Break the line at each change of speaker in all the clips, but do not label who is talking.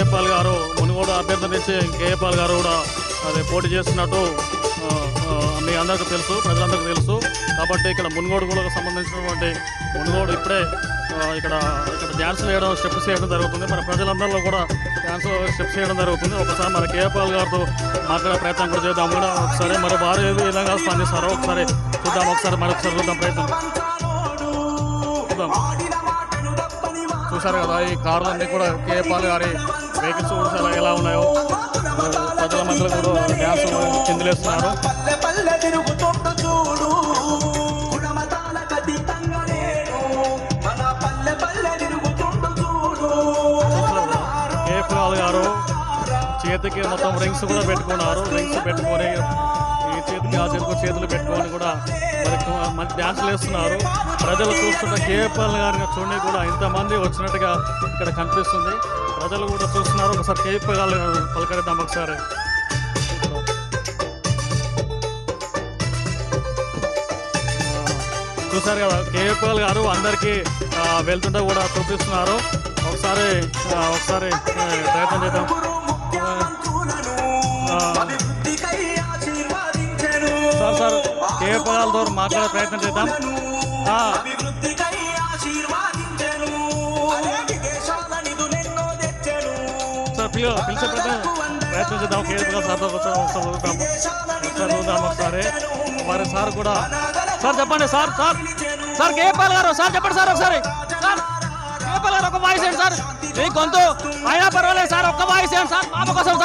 కేఏపాల్ గారు మునుగోడు అభ్యర్థి నుంచి కేఏపాల్ గారు కూడా అదే పోటీ చేస్తున్నట్టు మీ అందరికీ తెలుసు, ప్రజలందరికీ తెలుసు. కాబట్టి ఇక్కడ మునుగోడు కూడా సంబంధించినటువంటి మునుగోడు ఇప్పుడే ఇక్కడ డ్యాన్స్ వేయడం, స్టెప్స్ చేయడం జరుగుతుంది. మన ప్రజలందరిలో కూడా స్టెప్స్ చేయడం జరుగుతుంది. ఒకసారి మన కేఏపాల్ గారితో మాట్లాడే ప్రయత్నం కూడా చేద్దాం. కూడా ఒకసారి మరి వారు ఏ విధంగా స్పందిస్తారో ఒకసారి చూద్దాం. మరొకసారి చూద్దాం, ప్రయత్నం చూద్దాం. చూశారు కదా, ఈ కార్లన్నీ కూడా కేఏపాల్ గారి వెహికల్స్ కూడా ఎలా ఉన్నాయో ప్రజల మధ్యలో కూడా డ్యాన్స్ చిందులేస్తున్నారు. కేఏపాల్ గారు చేతికి మొత్తం రింగ్స్ కూడా పెట్టుకున్నారు. రింగ్స్ పెట్టుకొని ఈ చేతికి ఆ చేతులు పెట్టుకొని కూడా మరి డ్యాన్సులు వేస్తున్నారు. ప్రజలు చూస్తుంటే కేఏపాల్ గారిని చూడండి కూడా ఇంతమంది వచ్చినట్టుగా ఇక్కడ కనిపిస్తుంది. ప్రజలు కూడా చూస్తున్నారు. ఒకసారి కేఏపాల్ పలకరిద్దాం ఒకసారి. చూసారు కదా, కేఏపాల్ గారు అందరికీ వెళ్తుంటే కూడా చూపిస్తున్నారు. ఒకసారి ప్రయత్నం చేద్దాం. సార్ కేఏపాల్తో మాట్లాడే ప్రయత్నం చేద్దాం. సార్ పిలిచే ప్రయత్నం చేద్దాం. కేఏపాల్ సార్తో చూద్దాం ఒకసారి. మరి సార్ కూడా సార్ చెప్పండి. సార్ కేఏపాల్ గారు సార్ చెప్పండి సార్ ఒకసారి. సార్ కేఏపాల్ గారు ఒక వాయిస్ ఏంటి సార్? మీ గొంతు అయినా పర్వాలేదు సార్, ఒక్క వాయిస్ ఏంటి సార్ పాప కోసం?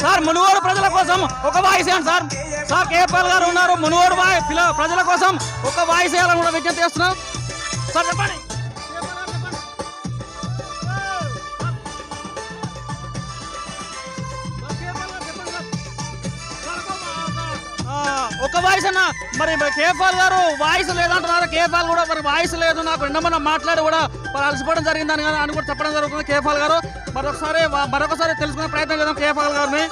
సార్ మునుగోడు ప్రజల కోసం ఒక వాయిస్ ఏంటి సార్? సార్ కేఏపాల్ గారు ఉన్నారు, మునుగోడు ప్రజల కోసం ఒక వాయిస్ వేయాలని కూడా విజ్ఞప్తి చేస్తున్నాం. సార్ చెప్పండి. ఒక వాయిస్ అన్న. మరి కేఏపాల్ గారు వాయిస్ లేదంటున్నారు. కేఏపాల్ కూడా మరి వాయిస్ లేదు, నాకు నిన్న మాట్లాడి కూడా అలసిపోవడం జరిగిందని అని కూడా చెప్పడం జరుగుతుంది కేఏపాల్ గారు. మరొకసారి తెలుసుకునే ప్రయత్నం చేద్దాం కేఏపాల్ గారిని.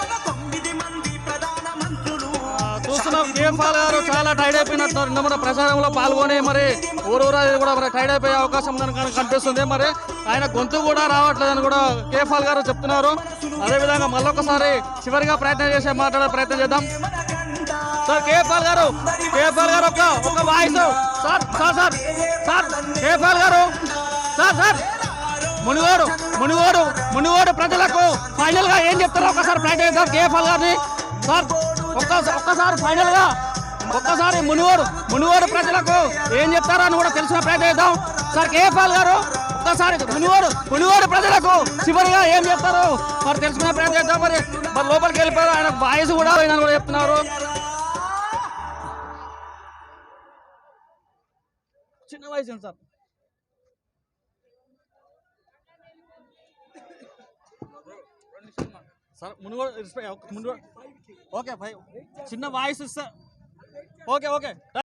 చూస్తున్నాం కేఏపాల్ గారు చాలా టైడ్ అయిపోయినట్టు నిన్న ప్రచారంలో పాల్గొని మరి ఊరూరా కూడా మరి టైడ్ అయిపోయే అవకాశం కనిపిస్తుంది. మరి ఆయన గొంతు కూడా రావట్లేదని కూడా కేఏపాల్ గారు చెప్తున్నారు. అదేవిధంగా మళ్ళొకసారి చివరిగా మాట్లాడే ప్రయత్నం చేద్దాం. సార్ కేఏపాల్ గారు ఒక వాయిస్ సార్ కేఏపాల్ గారు సార్ మునుగోడు ప్రజలకు ఫైనల్ గా ఏం చెప్తారో ఒకసారి ప్రయత్నం చేద్దాం కేఏపాల్ గారిని. సార్ ఒక్కసారి ఫైనల్ గా మునుగోడు ప్రజలకు ఏం చెప్తారో అని కూడా తెలిసిన ప్రయత్నం చేద్దాం. సార్ కేఏపాల్ గారు ఒక్కసారి మునుగోడు ప్రజలకు చివరిగా ఏం చెప్తారో మరి తెలుసుకునే ప్రయత్నం చేద్దాం. మరి లోపలికి వెళ్ళిపోయారు, ఆయన వాయిస్ కూడా చెప్తున్నారు. చిన్న వాయిస్ ఏంటి సార్? సార్ మునుగోడు ఓకే చిన్న వాయిస్ ఇస్తా. ఓకే